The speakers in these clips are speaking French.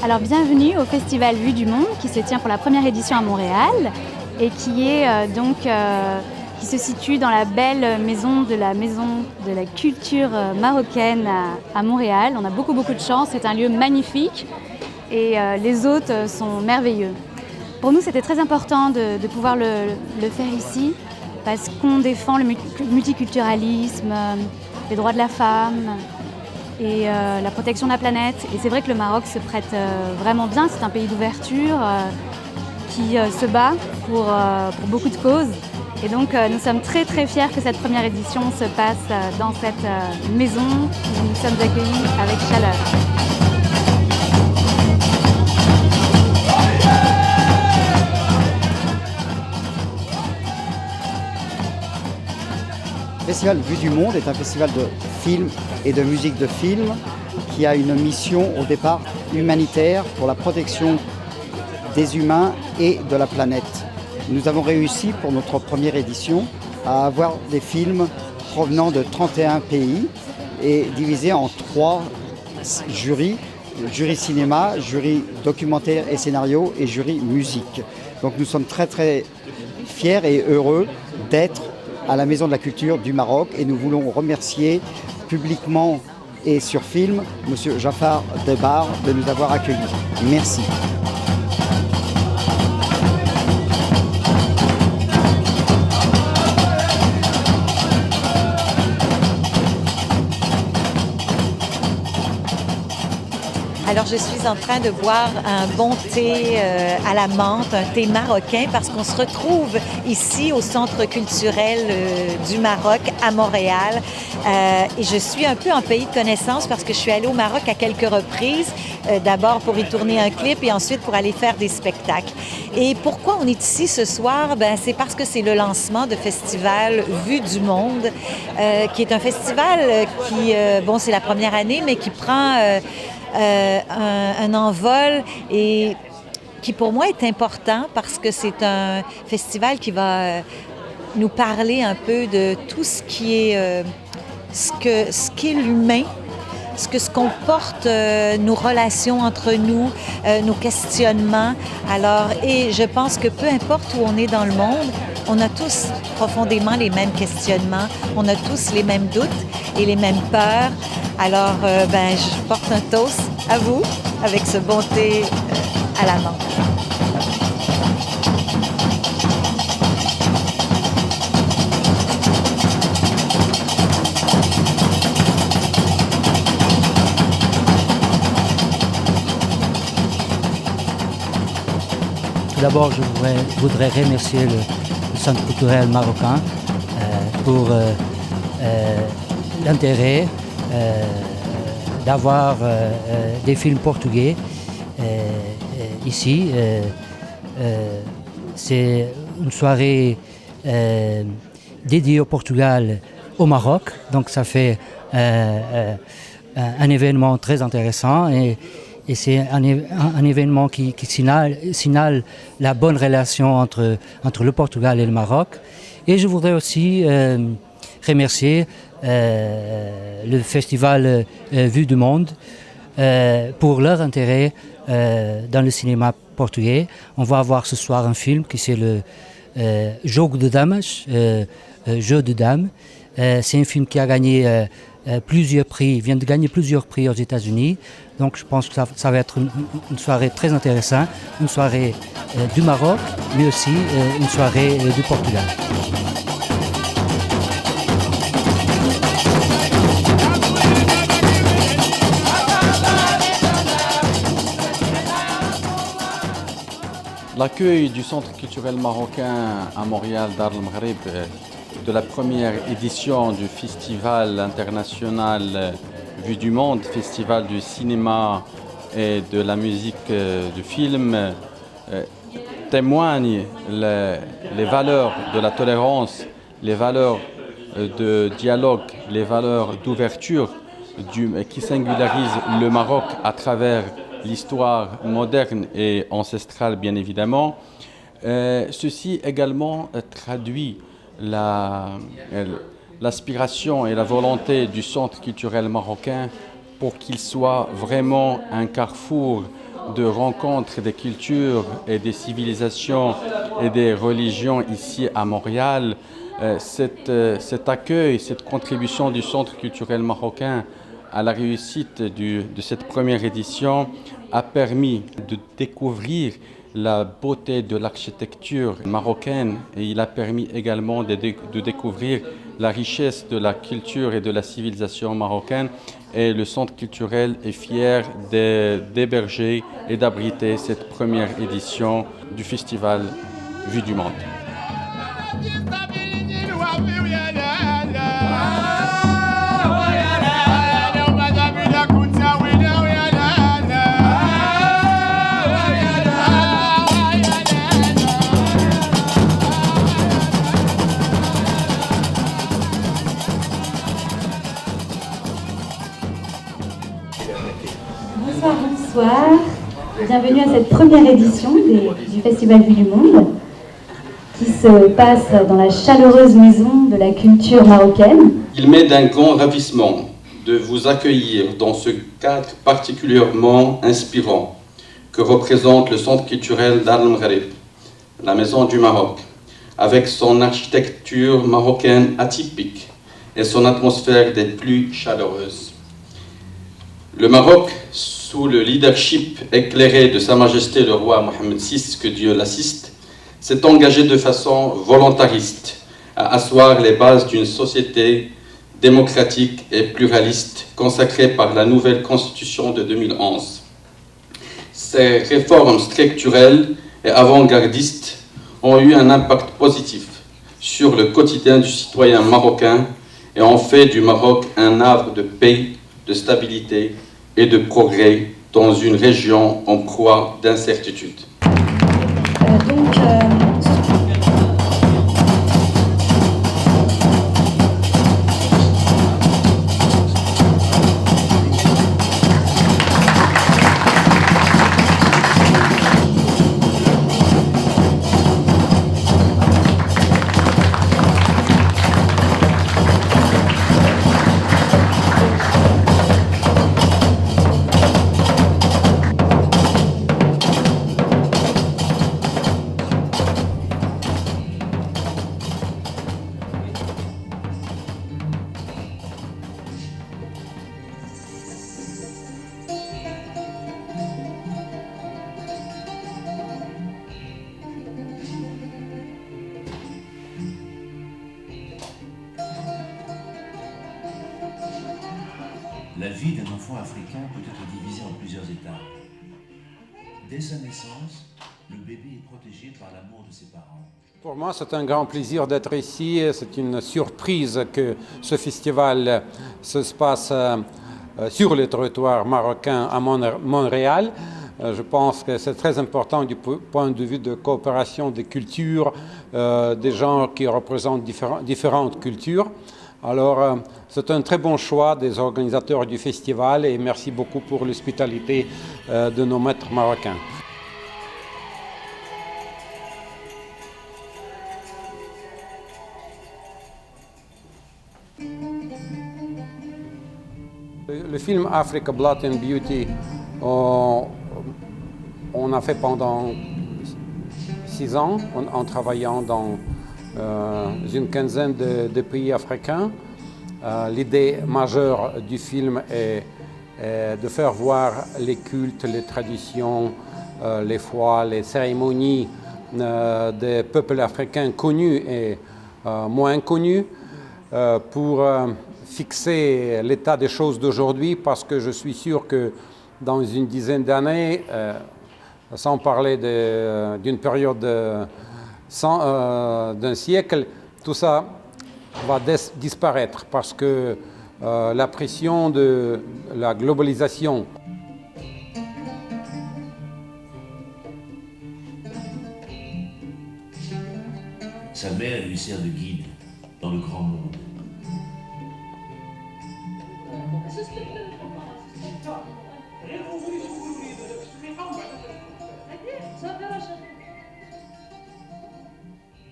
Alors bienvenue au Festival Vue du Monde qui se tient pour la première édition à Montréal et qui est qui se situe dans la belle maison de la culture marocaine à Montréal. On a beaucoup de chance, c'est un lieu magnifique et les hôtes sont merveilleux. Pour nous, c'était très important de pouvoir le faire ici parce qu'on défend le multiculturalisme, les droits de la femme et la protection de la planète. Et c'est vrai que le Maroc se prête vraiment bien. C'est un pays d'ouverture qui se bat pour beaucoup de causes. Et donc nous sommes très fiers que cette première édition se passe dans cette maison où nous sommes accueillis avec chaleur. Le Festival Vue du Monde est un festival de films et de musique de film qui a une mission au départ humanitaire pour la protection des humains et de la planète. Nous avons réussi pour notre première édition à avoir des films provenant de 31 pays et divisés en 3 jurys, jury cinéma, jury documentaire et scénario et jury musique. Donc nous sommes très fiers et heureux d'être à la Maison de la Culture du Maroc et nous voulons remercier publiquement et sur film M. Jafar Debar de nous avoir accueillis. Merci. Alors, je suis en train de boire un bon thé à la menthe, un thé marocain, parce qu'on se retrouve ici au Centre culturel du Maroc à Montréal. Et je suis un peu en pays de connaissance parce que je suis allée au Maroc à quelques reprises, d'abord pour y tourner un clip et ensuite pour aller faire des spectacles. Et pourquoi on est ici ce soir? C'est parce que c'est le lancement de Festival Vue du Monde, qui est un festival qui, c'est la première année, mais qui prend un envol et qui pour moi est important parce que c'est un festival qui va nous parler un peu de tout ce qui est ce qu'est l'humain, ce que comporte nos relations entre nous, nos questionnements. Alors, et je pense que peu importe où on est dans le monde, on a tous profondément les mêmes questionnements, on a tous les mêmes doutes et les mêmes peurs. Alors, je porte un toast à vous avec ce bon thé à la menthe. d'abord, je voudrais remercier le Centre culturel marocain pour l'intérêt d'avoir des films portugais ici. C'est une soirée dédiée au Portugal, au Maroc, donc ça fait un événement très intéressant et c'est un événement qui signale la bonne relation entre le Portugal et le Maroc. Et je voudrais aussi remercier le festival Vue du Monde pour leur intérêt dans le cinéma portugais. On va avoir ce soir un film qui c'est le Jogo de Damas, Jeu de Dames. C'est un film qui a gagné plusieurs prix, vient de gagner plusieurs prix aux États-Unis. Donc je pense que ça va être une soirée très intéressante, une soirée du Maroc, mais aussi une soirée du Portugal. L'accueil du Centre culturel marocain à Montréal, Dar el Maghreb, de la première édition du Festival international Vue du Monde, Festival du cinéma et de la musique du film, témoigne les valeurs de la tolérance, les valeurs de dialogue, les valeurs d'ouverture qui singularisent le Maroc à travers l'histoire moderne et ancestrale, bien évidemment. Ceci également traduit l'aspiration et la volonté du Centre culturel marocain pour qu'il soit vraiment un carrefour de rencontres des cultures et des civilisations et des religions ici à Montréal. Cet accueil, cette contribution du Centre culturel marocain à la réussite de cette première édition a permis de découvrir la beauté de l'architecture marocaine et il a permis également de découvrir la richesse de la culture et de la civilisation marocaine. Et le Centre culturel est fier d'héberger et d'abriter cette première édition du Festival Vue du Monde. Bonsoir, bienvenue à cette première édition du Festival Vue du Monde qui se passe dans la chaleureuse maison de la culture marocaine. Il m'est d'un grand ravissement de vous accueillir dans ce cadre particulièrement inspirant que représente le Centre culturel Dar el Maghreb, la Maison du Maroc, avec son architecture marocaine atypique et son atmosphère des plus chaleureuses. Le Maroc, sous le leadership éclairé de Sa Majesté le roi Mohammed VI, que Dieu l'assiste, s'est engagé de façon volontariste à asseoir les bases d'une société démocratique et pluraliste consacrée par la nouvelle Constitution de 2011. Ces réformes structurelles et avant-gardistes ont eu un impact positif sur le quotidien du citoyen marocain et ont fait du Maroc un havre de paix, de stabilité et de progrès dans une région en proie d'incertitude. La vie d'un enfant africain peut être divisée en plusieurs étapes. Dès sa naissance, le bébé est protégé par l'amour de ses parents. Pour moi, c'est un grand plaisir d'être ici. C'est une surprise que ce festival se passe sur le territoire marocain à Montréal. Je pense que c'est très important du point de vue de coopération des cultures, des gens qui représentent différentes cultures. Alors, c'est un très bon choix des organisateurs du festival et merci beaucoup pour l'hospitalité de nos maîtres marocains. Le film Africa Blood and Beauty, on a fait pendant 6 ans en travaillant dans une quinzaine de pays africains. L'idée majeure du film est de faire voir les cultes, les traditions, les foi, les cérémonies des peuples africains connus et moins connus pour fixer l'état des choses d'aujourd'hui, parce que je suis sûr que dans une dizaine d'années, sans parler d'une période d'un siècle, tout ça va disparaître parce que la pression de la globalisation. Sa mère lui sert de guide dans le grand monde.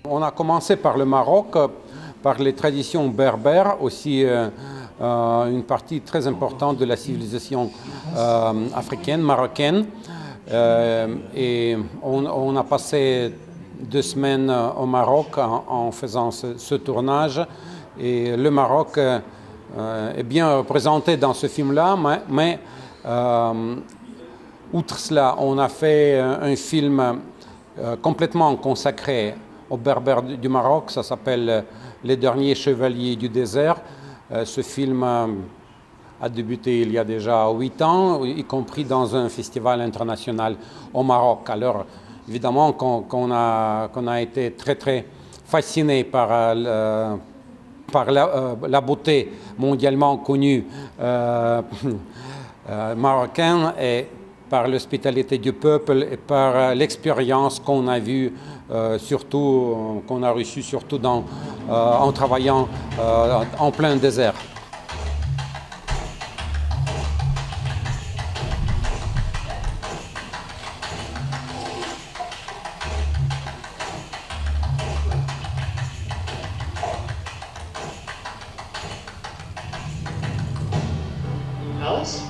On a commencé par le Maroc, par les traditions berbères, aussi une partie très importante de la civilisation africaine, marocaine. Et on a passé 2 semaines au Maroc en faisant ce tournage. Et le Maroc est bien représenté dans ce film-là, mais outre cela, on a fait un film complètement consacré aux Berbères du Maroc. Ça s'appelle Les Derniers Chevaliers du désert. Ce film a débuté il y a déjà 8 ans, y compris dans un festival international au Maroc. Alors, évidemment, qu'on a été très, très fasciné par la beauté mondialement connue marocaine et par l'hospitalité du peuple et par l'expérience qu'on a vue, qu'on a reçue surtout en travaillant en plein désert. Alice?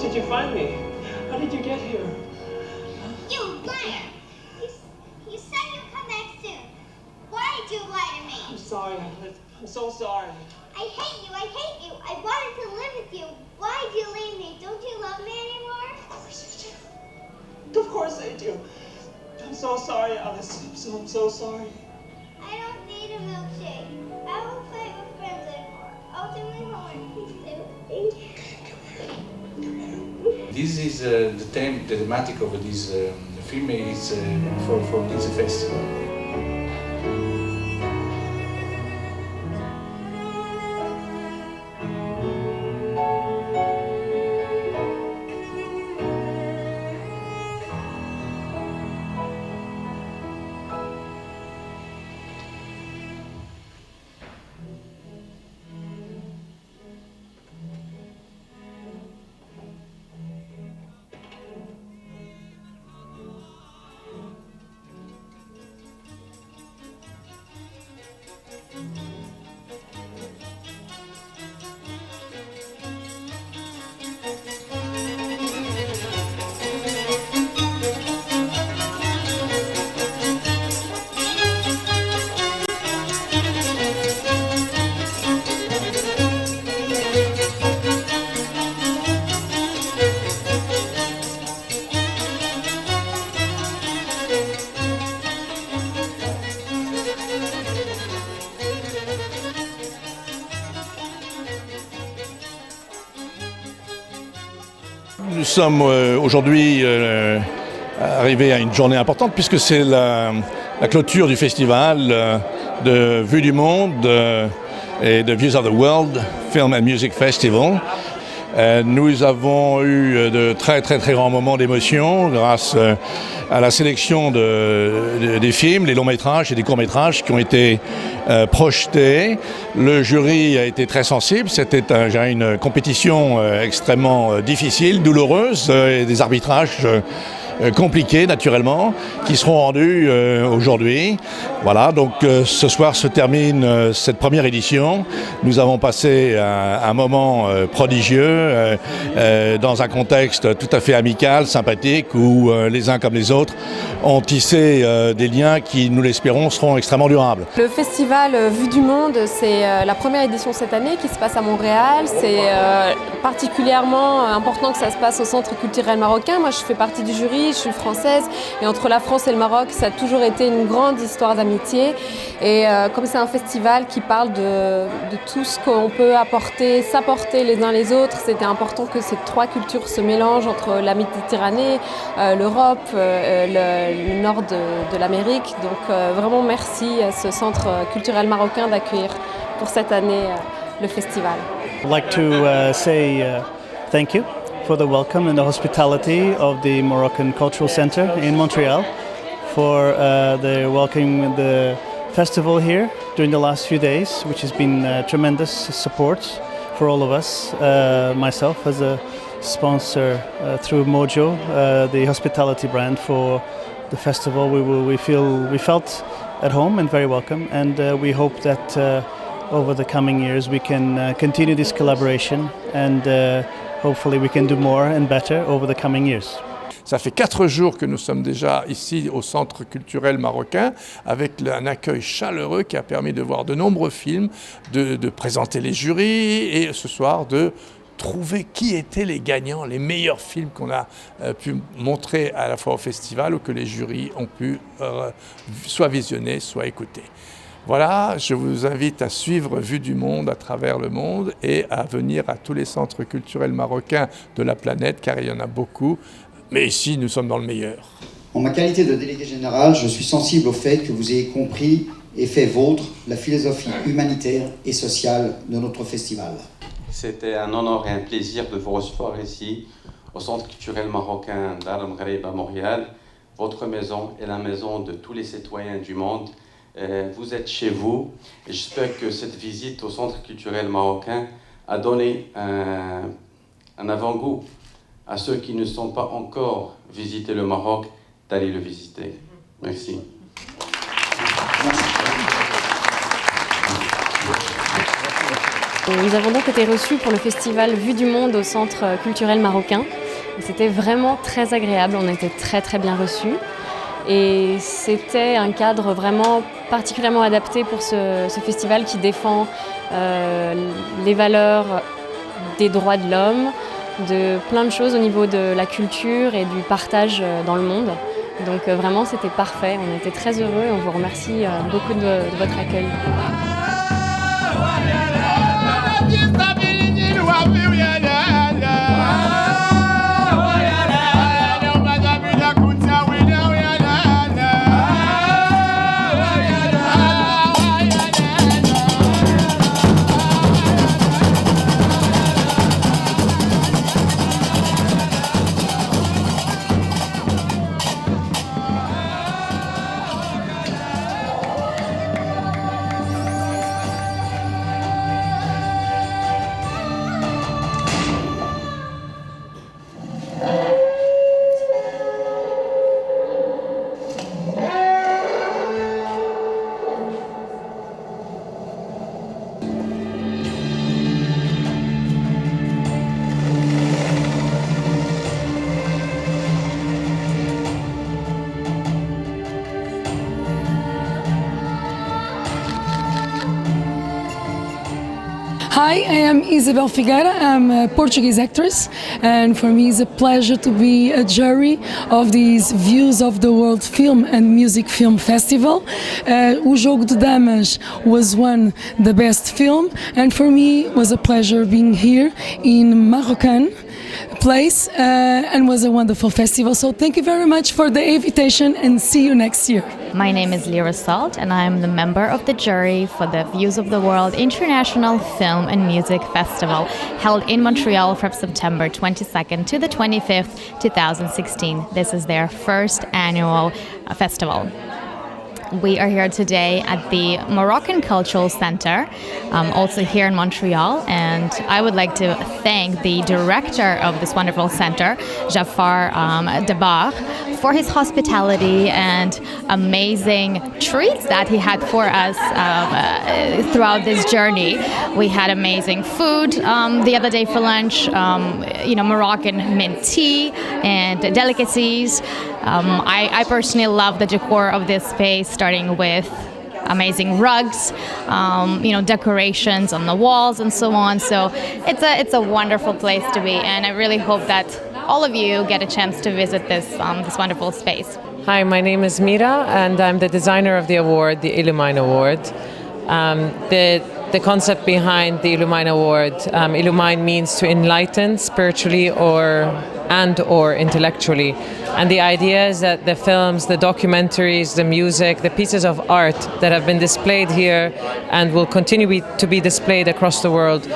Did you find me? How did you get here? You liar! You said you'd come back soon. Why did you lie to me? I'm sorry, Alice. I'm so sorry. I hate you. I hate you. I wanted to live with you. Why did you leave me? Don't you love me anymore? Of course you do. Of course I do. I'm so sorry, Alice. I'm so sorry. I don't need a milkshake. I won't play with friends anymore. I'll do my homework. Please do. This is the thematic of this film is for this festival. nous sommes aujourd'hui arrivés à une journée importante puisque c'est la clôture du festival de Vue du Monde et de Views of the World Film and Music Festival. Nous avons eu de très grands moments d'émotion grâce à la sélection des films, les longs métrages et des courts métrages qui ont été projetés. Le jury a été très sensible, c'était une compétition extrêmement difficile, douloureuse et des arbitrages compliqués naturellement qui seront rendus aujourd'hui. Voilà, donc ce soir se termine cette première édition. Nous avons passé un moment prodigieux dans un contexte tout à fait amical, sympathique, où les uns comme les autres ont tissé des liens qui, nous l'espérons, seront extrêmement durables. Le festival Vue du Monde, c'est la première édition cette année qui se passe à Montréal. C'est particulièrement important que ça se passe au Centre culturel marocain. Moi, je fais partie du jury, je suis française et entre la France et le Maroc, ça a toujours été une grande histoire d'amitié. Et comme c'est un festival qui parle de tout ce qu'on peut apporter, s'apporter les uns les autres, c'était important que ces trois cultures se mélangent entre la Méditerranée, l'Europe, le nord de l'Amérique. Donc vraiment merci à ce Centre culturel marocain d'accueillir pour cette année le festival. I'd like to say thank you for the welcome and the hospitality of the Moroccan Cultural Center in Montreal, for the welcoming the festival here during the last few days, which has been tremendous support for all of us. Myself as a sponsor through Mojo, the hospitality brand for the festival, we felt at home and very welcome, and we hope that over the coming years we can continue this collaboration and hopefully we can do more and better over the coming years. Ça fait 4 jours que nous sommes déjà ici au Centre culturel marocain avec un accueil chaleureux qui a permis de voir de nombreux films, de présenter les jurys et ce soir de trouver qui étaient les gagnants, les meilleurs films qu'on a pu montrer à la fois au festival ou que les jurys ont pu soit visionner, soit écouter. Voilà, je vous invite à suivre Vue du Monde à travers le monde et à venir à tous les centres culturels marocains de la planète, car il y en a beaucoup, mais ici nous sommes dans le meilleur. En ma qualité de délégué général, je suis sensible au fait que vous ayez compris et fait vôtre la philosophie humanitaire et sociale de notre festival. C'était un honneur et un plaisir de vous recevoir ici, au Centre culturel marocain d'Al Maghreb à Montréal. Votre maison est la maison de tous les citoyens du monde. Vous êtes chez vous et j'espère que cette visite au Centre culturel marocain a donné un avant-goût à ceux qui ne sont pas encore visité le Maroc d'aller le visiter. Merci. Nous avons donc été reçus pour le festival Vue du Monde au Centre culturel marocain. C'était vraiment très agréable, on a été très bien reçus. Et c'était un cadre vraiment particulièrement adapté pour ce festival qui défend les valeurs des droits de l'homme, de plein de choses au niveau de la culture et du partage dans le monde. Donc vraiment c'était parfait, on était très heureux et on vous remercie beaucoup de votre accueil. Hi, I am Isabel Figueira. I'm a Portuguese actress, and for me it's a pleasure to be a jury of these Views of the World Film and Music Film Festival. O Jogo de Damas was won the best film, and for me it was a pleasure being here in Moroccan place and was a wonderful festival. So thank you very much for the invitation and see you next year. My name is Lyra Salt and I'm the member of the jury for the Views of the World International Film and Music Festival held in Montreal from September 22nd to the 25th, 2016. This is their first annual festival. We are here today at the Moroccan Cultural Center, also here in Montreal, and I would like to thank the director of this wonderful center, Jafar Debar, for his hospitality and amazing treats that he had for us throughout this journey. We had amazing food the other day for lunch, Moroccan mint tea and delicacies. I personally love the decor of this space, starting with amazing rugs, decorations on the walls and so on. So it's a wonderful place to be, and I really hope that all of you get a chance to visit this wonderful space. Hi, my name is Mira, and I'm the designer of the award, the Illumine Award. The concept behind the Illumine Award, Illumine means to enlighten spiritually or intellectually. And the idea is that the films, the documentaries, the music, the pieces of art that have been displayed here and will continue to be displayed across the world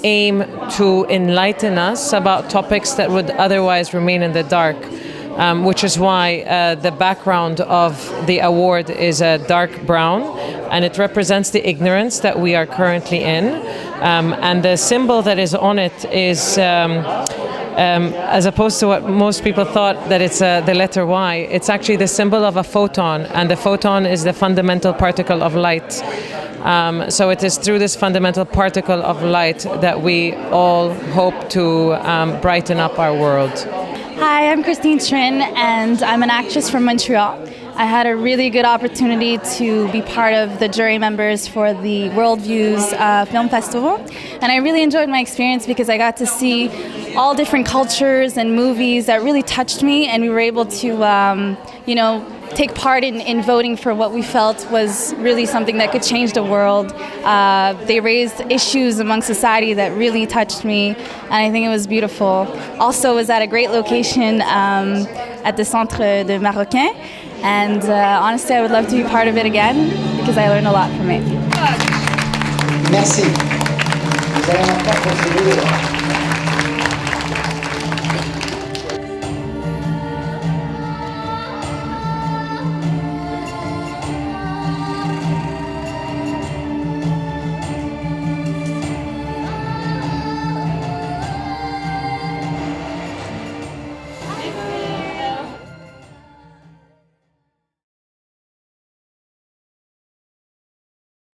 aim to enlighten us about topics that would otherwise remain in the dark. Which is why the background of the award is a dark brown, and it represents the ignorance that we are currently in. And the symbol that is on it is, as opposed to what most people thought, that it's the letter Y, it's actually the symbol of a photon, and the photon is the fundamental particle of light. So it is through this fundamental particle of light that we all hope to brighten up our world. Hi, I'm Christine Trin, and I'm an actress from Montreal. I had a really good opportunity to be part of the jury members for the World Views Film Festival, and I really enjoyed my experience because I got to see all different cultures and movies that really touched me, and we were able to, take part in voting for what we felt was really something that could change the world. They raised issues among society that really touched me, and I think it was beautiful. Also, was at a great location at the Centre de Marocain, and honestly, I would love to be part of it again because I learned a lot from it. Merci. Nous allons maintenant procéder